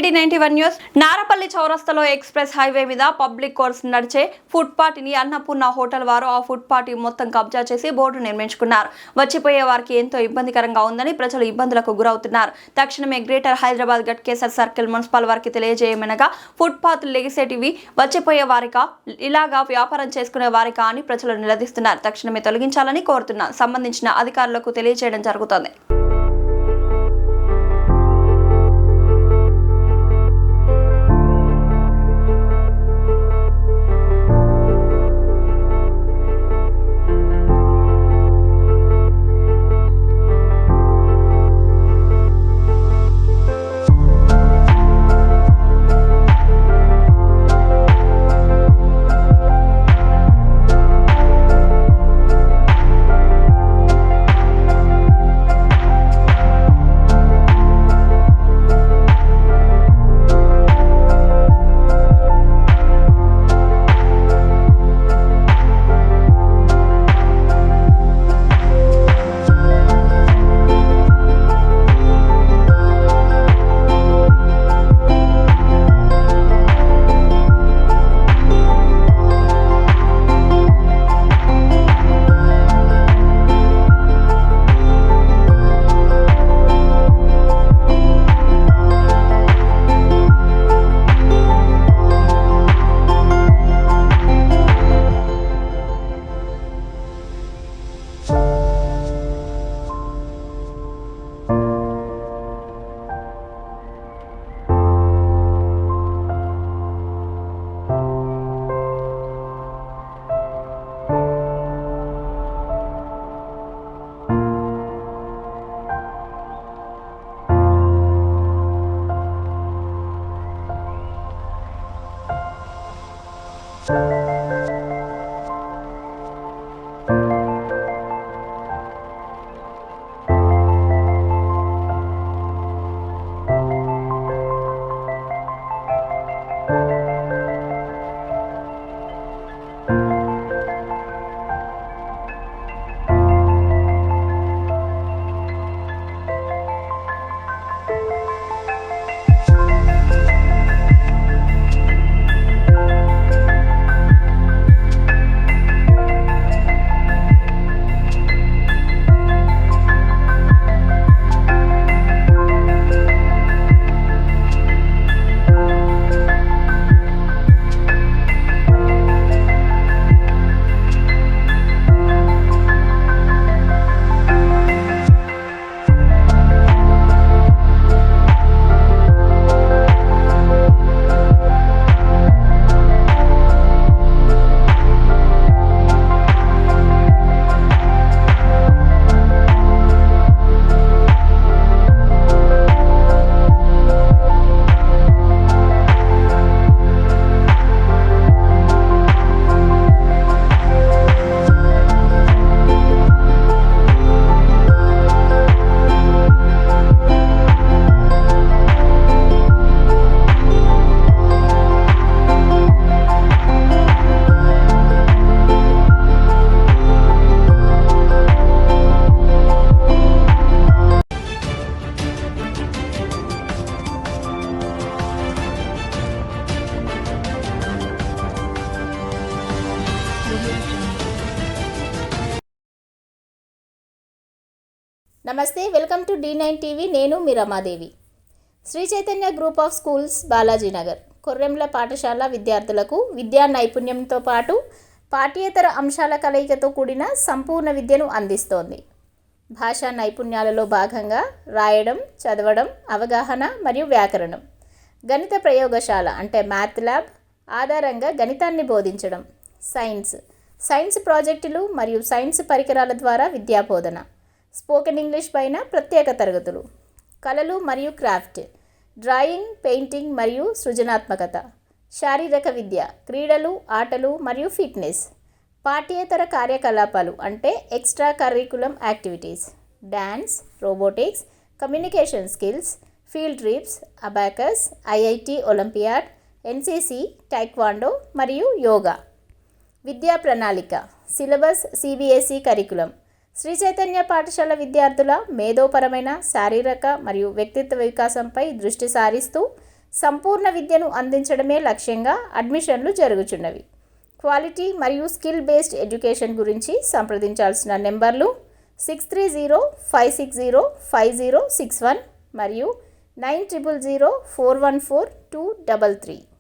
डी91 news Narapally చౌరస్తాలో express highway మీద public course నడిచే ఫుడ్ పార్టీని అన్నపూర్ణ హోటల్ వారు ఆ ఫుడ్ పార్టీ మొత్తం కబ్జా చేసి బోర్డు నిర్మించుకున్నారు. వచ్చిపోయే వారికి ఎంతో ఇబ్బందికరంగా ఉందని ప్రజలు ఇబ్బందులకు గురవుతున్నారు. తక్షణమే greater Hyderabad Ghatkesar circle municipal వారికి తెలియజేయమనగా ఫుడ్ పాత్ లెగిసేటివి వచ్చిపోయే వారికా ఇలాగా వ్యాపారం చేసుకునే వారికా అని ప్రజలు నిలదీస్తున్నారు. తక్షణమే తొలగించాలని కోరుతున్నారు. సంబంధించిన అధికారులకు తెలియజేయడం జరుగుతోంది. నమస్తే, వెల్కమ్ టు D9 టీవీ. నేను మీ Ramadevi. Sri Chaitanya group of schools, Balajinagar, Korremula పాఠశాల విద్యార్థులకు విద్యా నైపుణ్యంతో పాటు పాఠ్యేతర అంశాల కలయికతో కూడిన సంపూర్ణ విద్యను అందిస్తోంది. భాషా నైపుణ్యాలలో భాగంగా రాయడం, చదవడం, అవగాహన మరియు వ్యాకరణం, గణిత ప్రయోగశాల అంటే మ్యాథ్ ల్యాబ్ ఆధారంగా గణితాన్ని బోధించడం, సైన్స్ ప్రాజెక్టులు మరియు సైన్స్ పరికరాల ద్వారా విద్యాబోధన, స్పోకెన్ ఇంగ్లీష్ పైన ప్రత్యేక తరగతులు, కళలు మరియు క్రాఫ్ట్, డ్రాయింగ్, పెయింటింగ్ మరియు సృజనాత్మకత, శారీరక విద్య, క్రీడలు, ఆటలు మరియు ఫిట్నెస్, పాఠ్యేతర కార్యకలాపాలు అంటే extra curriculum activities, dance, robotics, communication skills, field trips, abacus, IIT olympiad, NCC, taekwondo మరియు యోగా. విద్యా ప్రణాళిక, syllabus CBSE curriculum. Sri Chaitanya పాఠశాల విద్యార్థుల మేధోపరమైన, శారీరక మరియు వ్యక్తిత్వ వికాసంపై దృష్టి సారిస్తూ సంపూర్ణ విద్యను అందించడమే లక్ష్యంగా అడ్మిషన్లు జరుగుచున్నవి. క్వాలిటీ మరియు స్కిల్ బేస్డ్ ఎడ్యుకేషన్ గురించి సంప్రదించాల్సిన నెంబర్లు 6305605061 మరియు 9000414233.